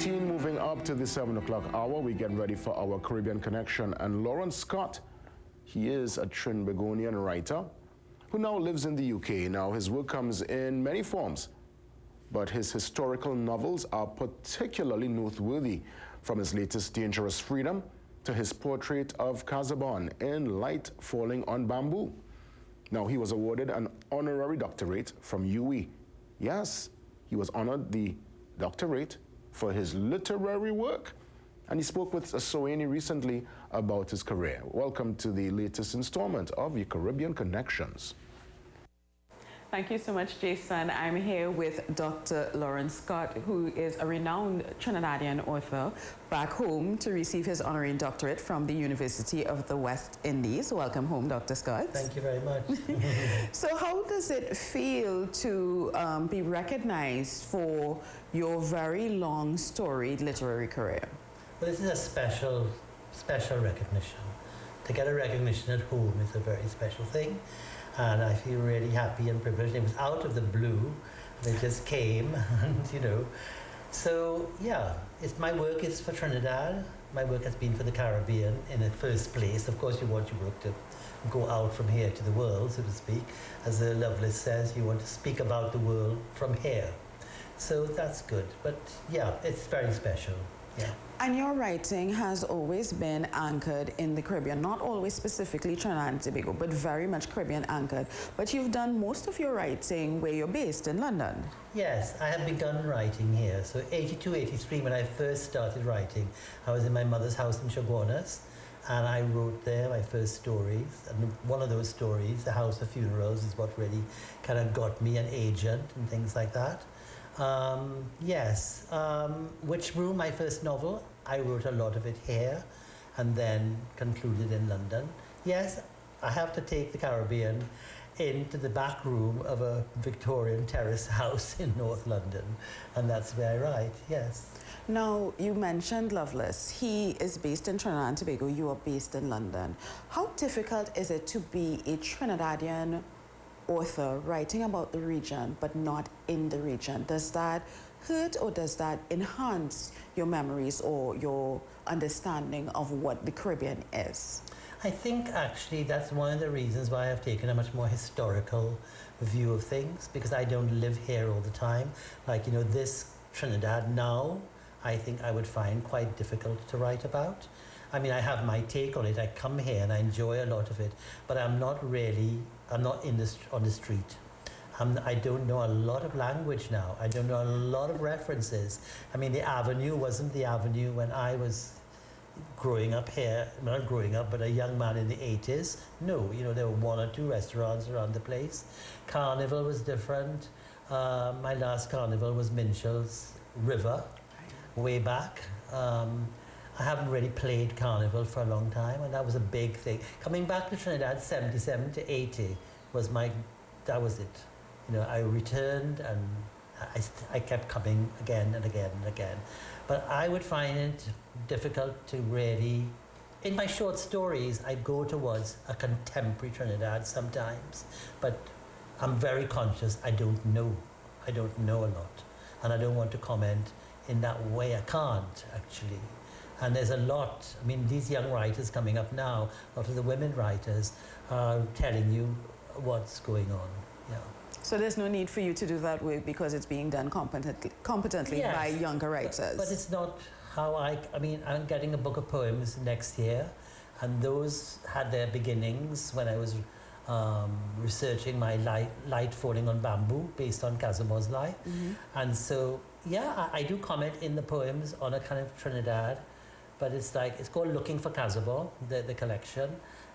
6:18, moving up to the 7 o'clock hour. We get ready for our Caribbean Connection. And Lawrence Scott, he is a Trinbagonian writer who now lives in the UK. Now, his work comes in many forms, but his historical novels are particularly noteworthy, from his latest Dangerous Freedom to his portrait of Cazabon in Light Falling on Bamboo. Now, he was awarded an honorary doctorate from UE. Yes, he was honored the doctorate for his literary work, and he spoke with Soani recently about his career. Welcome to the latest installment of your Caribbean Connections. Thank you so much, Jason. I'm here with Dr. Lawrence Scott, who is a renowned Trinidadian author back home to receive his honorary doctorate from the University of the West Indies. Welcome home, Dr. Scott. Thank you very much. So how does it feel to be recognized for your very long storied literary career? Well, this is a special recognition. To get a recognition at home is a very special thing. And I feel really happy and privileged. It was out of the blue. They just came, and you know. So yeah, my work is for Trinidad. My work has been for the Caribbean in the first place. Of course, you want your work to go out from here to the world, so to speak. As Lovelace says, you want to speak about the world from here. So that's good. But yeah, it's very special. Yeah. And your writing has always been anchored in the Caribbean, not always specifically Trinidad and Tobago, but very much Caribbean anchored. But you've done most of your writing where you're based in London. Yes, I have begun writing here. So 82, 83, when I first started writing, I was in my mother's house in Chaguanas, and I wrote there my first stories. And one of those stories, The House of Funerals, is what really kind of got me an agent and things like that. Yes, Which Room, my first novel, I wrote a lot of it here and then concluded in London. Yes, I have to take the Caribbean into the back room of a Victorian terrace house in North London, and that's where I write, yes. Now, you mentioned Lovelace. He is based in Trinidad and Tobago. You are based in London. How difficult is it to be a Trinidadian author writing about the region but not in the region? Does that hurt or does that enhance your memories or your understanding of what the Caribbean is? I think actually that's one of the reasons why I've taken a much more historical view of things, because I don't live here all the time. Like, you know, this Trinidad now, I think I would find quite difficult to write about. I mean, I have my take on it. I come here and I enjoy a lot of it, but I'm not on the street. I don't know a lot of language now. I don't know a lot of references. I mean, the Avenue wasn't the Avenue when I was growing up here, not growing up, but a young man in the 80s. No, you know, there were one or two restaurants around the place. Carnival was different. My last carnival was Minshall's River, way back. I haven't really played Carnival for a long time, and that was a big thing. Coming back to Trinidad, 77 to 80 that was it. You know, I returned and I kept coming again and again and again. But I would find it difficult to really, in my short stories, I go towards a contemporary Trinidad sometimes, but I'm very conscious I don't know a lot, and I don't want to comment in that way. I can't, actually. And there's a lot, I mean, these young writers coming up now, a lot of the women writers are telling you what's going on, yeah. So there's no need for you to do that work because it's being done competently yes, by younger writers. But it's not how I mean, I'm getting a book of poems next year, and those had their beginnings when I was researching my light Falling on Bamboo based on Cazabon's life. Mm-hmm. And so, yeah, I do comment in the poems on a kind of Trinidad, but it's called Looking for Cazabon, the collection.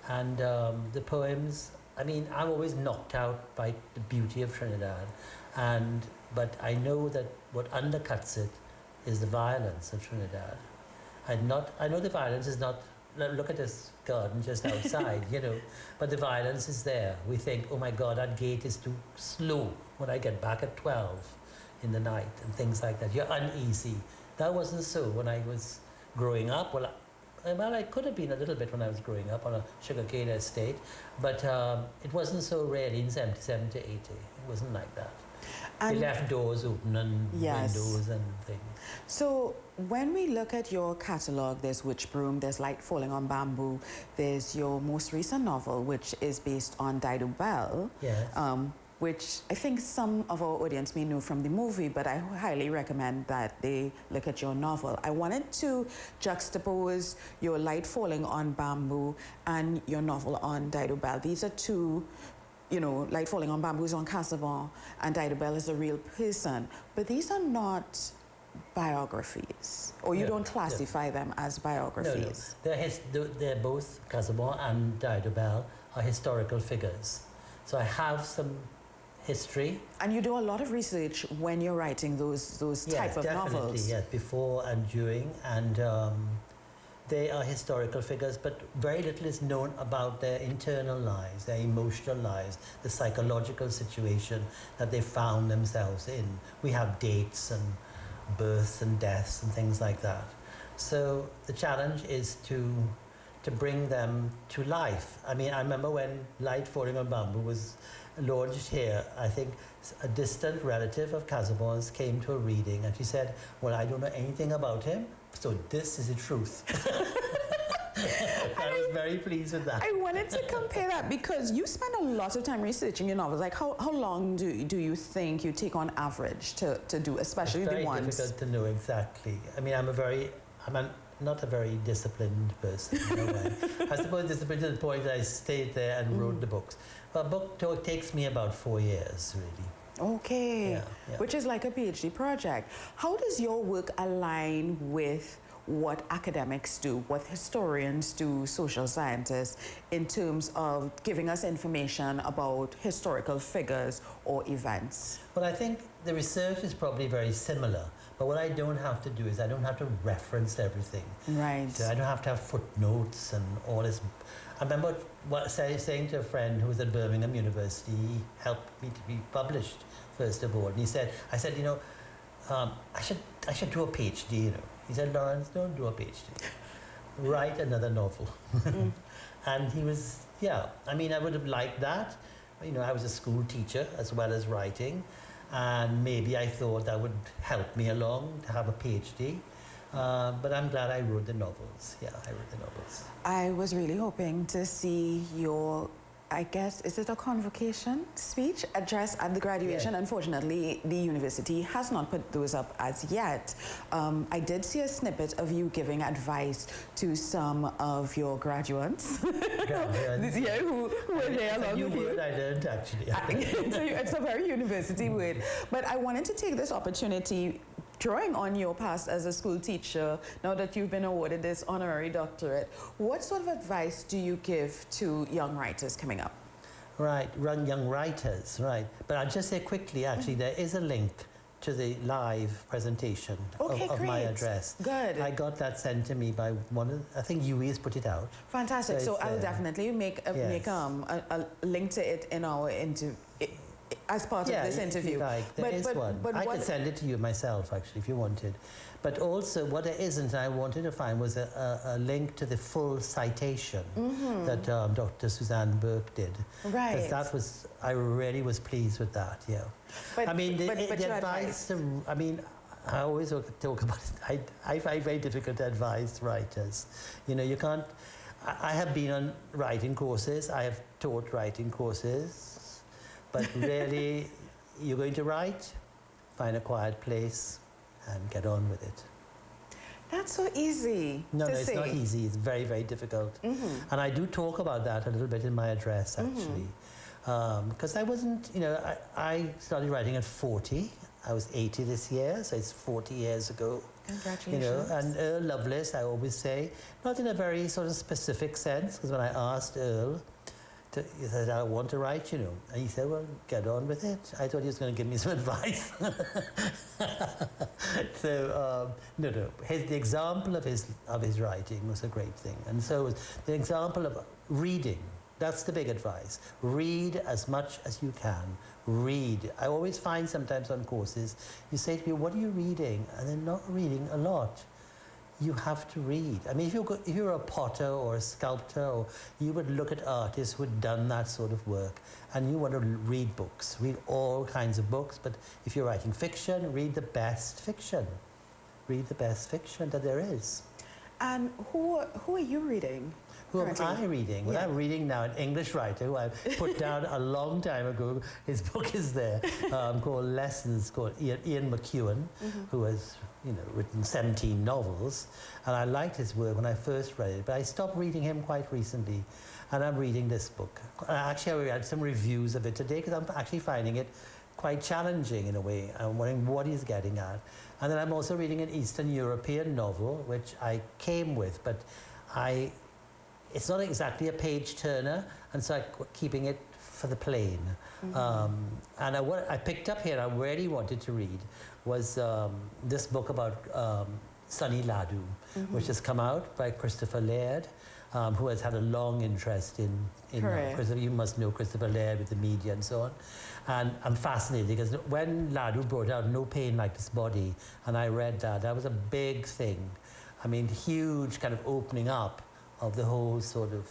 And the poems, I mean, I'm always knocked out by the beauty of Trinidad. But I know that what undercuts it is the violence of Trinidad. I know the violence is not, look at this garden just outside, you know, but the violence is there. We think, oh my God, that gate is too slow when I get back at 12 in the night and things like that. You're uneasy. That wasn't so when I was growing up. Well, I could have been a little bit when I was growing up on a sugarcane estate, but it wasn't so really in 77 to 80. It wasn't like that. They left doors open and Yes. windows and things. So when we look at your catalog, there's Witch Broom, there's Light Falling on Bamboo, there's your most recent novel, which is based on Dido Bell, Yes. which I think some of our audience may know from the movie, but I highly recommend that they look at your novel. I wanted to juxtapose your Light Falling on Bamboo and your novel on Dido Bell. These are two, you know, Light Falling on Bamboo is on Cazabon and Dido Bell is a real person, but these are not biographies, or you No, don't classify them as biographies. No. They're both Cazabon and Dido Bell are historical figures. So I have some history. And you do a lot of research when you're writing those type of novels. Yes, before and during, and they are historical figures, but very little is known about their internal lives, their emotional lives, the psychological situation that they found themselves in. We have dates and births and deaths and things like that. So the challenge is to bring them to life. I mean, I remember when Light Falling on Bamboo was launched here, I think a distant relative of Cazabon's came to a reading and she said, well, I don't know anything about him, so this is the truth. I was very pleased with that. I wanted to compare that because you spend a lot of time researching your novels. Like, how long do you think you take on average to do, especially the ones? It's very difficult to know exactly. I mean, I'm not a very disciplined person in a way. I suppose disciplined to the point that I stayed there and wrote the books. But a book takes me about 4 years, really. Okay, Yeah. which is like a PhD project. How does your work align with what academics do, what historians do, social scientists, in terms of giving us information about historical figures or events? Well, I think the research is probably very similar, but what I don't have to do is I don't have to reference everything. Right. So I don't have to have footnotes and all this. I remember saying to a friend who was at Birmingham University, he helped me to be published, first of all, and he said, you know, I should do a PhD, you know. He said, Lawrence, don't do a PhD. Write another novel. And he was, yeah, I mean, I would have liked that. You know, I was a school teacher as well as writing, and maybe I thought that would help me along to have a PhD. But I'm glad I wrote the novels. Yeah, I wrote the novels. I was really hoping to see your, I guess, is it a convocation speech, address at the graduation? Yeah. Unfortunately, the university has not put those up as yet. I did see a snippet of you giving advice to some of your graduates. Yeah, who were there along with you. Word I learned, actually. It's a very university word. But I wanted to take this opportunity, drawing on your past as a school teacher, now that you've been awarded this honorary doctorate, what sort of advice do you give to young writers coming up? Right, young writers, right. But I'll just say quickly, actually, there is a link to the live presentation of my address. Good. I got that sent to me by one of, I think UE has put it out. Fantastic. So I'll definitely make a link to it in our interview. As part of this interview. Like, there is one. I could send it to you myself, actually, if you wanted. But also, what there isn't, I wanted to find was a link to the full citation that Dr. Suzanne Burke did. Right. Because that was, I really was pleased with that, yeah. But, I mean, the your advice, I mean, I always talk about it. I find very difficult to advise writers. You know, you can't, I have been on writing courses, I have taught writing courses. But really, you're going to write, find a quiet place, and get on with it. That's so easy No, to it's say. not easy. It's very, very difficult. And I do talk about that a little bit in my address, actually. Because I wasn't, you know, I started writing at 40. I was 80 this year, so it's 40 years ago. Congratulations. You know, and Earl Lovelace, I always say, not in a very sort of specific sense, because when I asked Earl, he said, I want to write, you know. And he said, well, get on with it. I thought he was going to give me some advice. So, no. The example of his writing was a great thing. And so was the example of reading. That's the big advice. Read as much as you can. Read. I always find sometimes on courses, you say to people, what are you reading? And they're not reading a lot. you have to read. I mean, if you're a potter or a sculptor, or you would look at artists who had done that sort of work, and you want to read books, read all kinds of books. But if you're writing fiction, read the best fiction. Read the best fiction that there is. And who are you reading? Who am I reading? Well, I'm reading now an English writer who I put down a long time ago. His book is there, called Lessons, called Ian McEwan, who has written 17 novels. And I liked his work when I first read it, but I stopped reading him quite recently. And I'm reading this book. Actually, I read some reviews of it today because I'm actually finding it quite challenging in a way. I'm wondering what he's getting at. And then I'm also reading an Eastern European novel, which I came with, but it's not exactly a page turner, and so I'm keeping it for the plane. And what I picked up here, I really wanted to read, was this book about Sunny Ladu, which has come out by Christopher Aelred, who has had a long interest in you must know Christopher Aelred with the media and so on. And I'm fascinated because when Ladu brought out No Pain Like This Body, and I read that, that was a big thing. I mean, huge kind of opening up of the whole sort of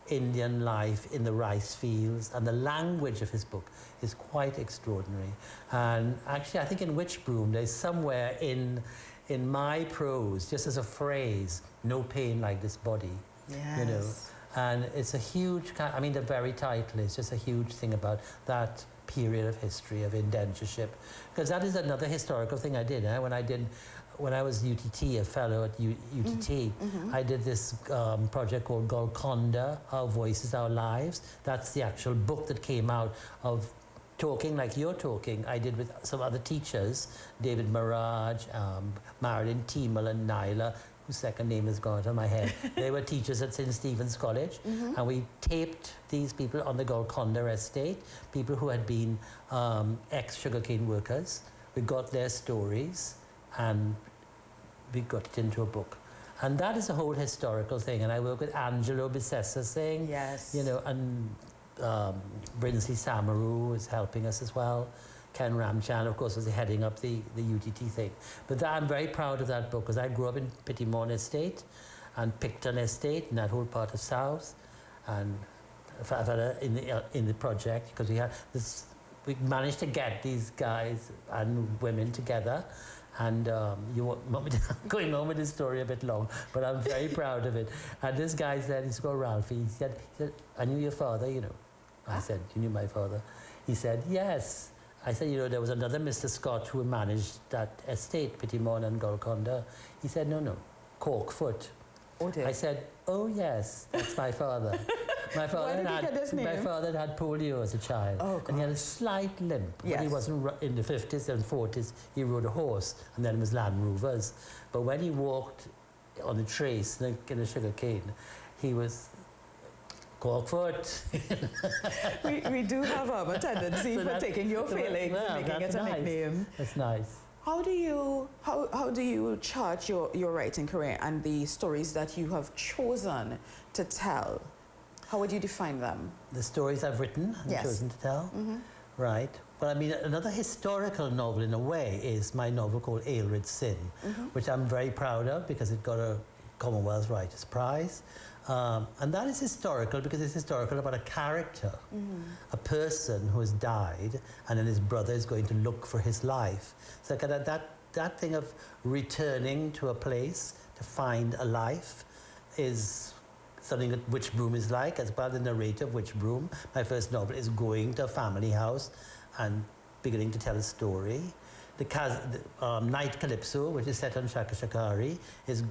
Indian life in the rice fields, and the language of his book is quite extraordinary. And actually, I think in Witchbroom, there's somewhere in my prose, just as a phrase, no pain like this body. Yes. And it's a huge, I mean, the very title is just a huge thing about that period of history of indentureship, because that is another historical thing I did. When I was UTT, a fellow at UTT, I did this project called Golconda, Our Voices, Our Lives. That's the actual book that came out of talking like you're talking. I did with some other teachers, David Maraj, Marilyn Teemal and Nyla, whose second name has gone out of my head. They were teachers at St. Stephen's College, and we taped these people on the Golconda estate, people who had been ex-sugarcane workers. We got their stories, and we got it into a book. And that is a whole historical thing. And I work with Angelo Bissessa Singh, and Brinsley Samaru is helping us as well. Ken Ramchan, of course, was heading up the UTT thing. But I'm very proud of that book because I grew up in Pittimon Estate and Picton Estate and that whole part of South. And I've had in the project because we managed to get these guys and women together. And you want me to going on with this story a bit long, but I'm very proud of it. And this guy said, he's called Ralphie, he said, I knew your father, I said, you knew my father? He said, yes. I said, there was another Mr. Scott who managed that estate, Pittimon and Golconda. He said, no, Corkfoot. Oh dear. I said, oh yes, that's my father. My father had polio as a child, and he had a slight limp. When he wasn't in the 50s and 40s, he rode a horse, and then it was Land Rovers. But when he walked on the trace in a sugar cane, he was Corkfoot. we do have a tendency for taking your feelings and making it a nickname. That's nice. How do you chart your writing career and the stories that you have chosen to tell? How would you define them? The stories I've written and chosen to tell? Right. Well, I mean, another historical novel in a way is my novel called Aelred's Sin, which I'm very proud of because it got a Commonwealth Writers' Prize. And that is historical because it's historical about a character, a person who has died, and then his brother is going to look for his life. So kind of that thing of returning to a place to find a life is something that Witchbroom is like. As part of the narrator of Witchbroom, my first novel is going to a family house and beginning to tell a story. The Night Calypso, which is set on Shaka Shakari, is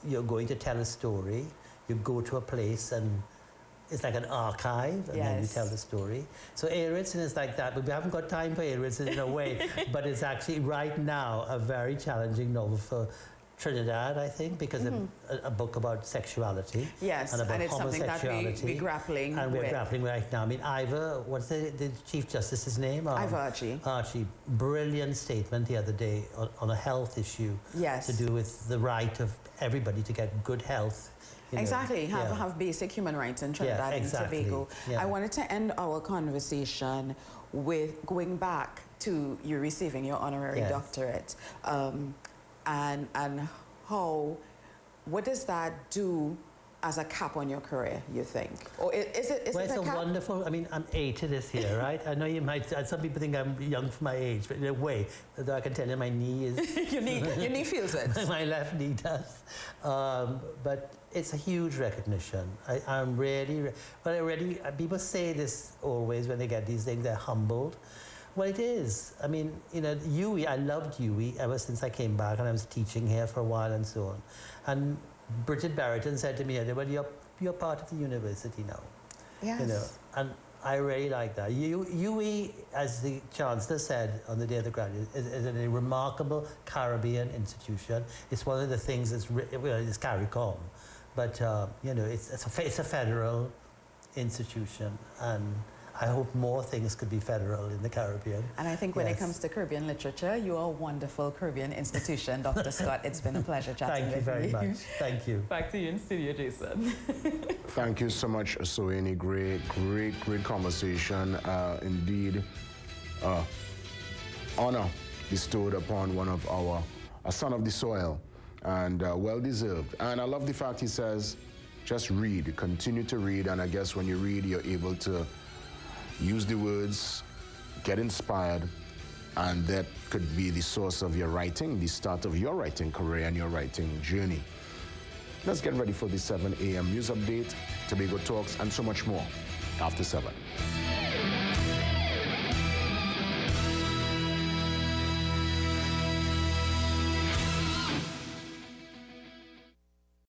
you're going to tell a story. You go to a place and it's like an archive, and then you tell the story. So Aelred's Sin is like that, but we haven't got time for Aelred's Sin in a way, but it's actually right now a very challenging novel for Trinidad, I think, because a book about sexuality. Yes, and about it's homosexuality. something that we're grappling with. And we're grappling right now. I mean, Ivor, what's the Chief Justice's name? Ivor Archie. Archie, brilliant statement the other day on a health issue. Yes. To do with the right of everybody to get good health. Exactly, have basic human rights in Trinidad and Tobago. I wanted to end our conversation with going back to you receiving your honorary doctorate and how what does that do as a cap on your career, you think? Or is it Well, a it's a cap? wonderful, I mean, I'm 80 this year, right? I know you might, some people think I'm young for my age, but in a way, though I can tell you my knee is... your knee feels it. My left knee does. But it's a huge recognition. I'm really, but already, people say this always when they get these things, they're humbled. Well, it is. I mean, you know, UWI, I loved UWI ever since I came back, and I was teaching here for a while and so on. And Bridget Barrington said to me, well, you're part of the university now. Yes. You know, and I really like that. UWI, as the Chancellor said on the day of the graduate, is a remarkable Caribbean institution. It's one of the things that's, well, it's CARICOM, but, you know, it's a federal institution, and I hope more things could be federal in the Caribbean. And I think when it comes to Caribbean literature, you are a wonderful Caribbean institution, Dr. Scott. It's been a pleasure chatting with you. Thank you very much. Thank you. Back to you in studio, Jason. Thank you so much, Soini. Great conversation. Indeed, honor bestowed upon one of a son of the soil, and well-deserved. And I love the fact he says, just read, continue to read, and I guess when you read, you're able to use the words, get inspired, and that could be the source of your writing, the start of your writing career and your writing journey. Let's get ready for the 7 a.m. news update, Tobago Talks, and so much more after 7.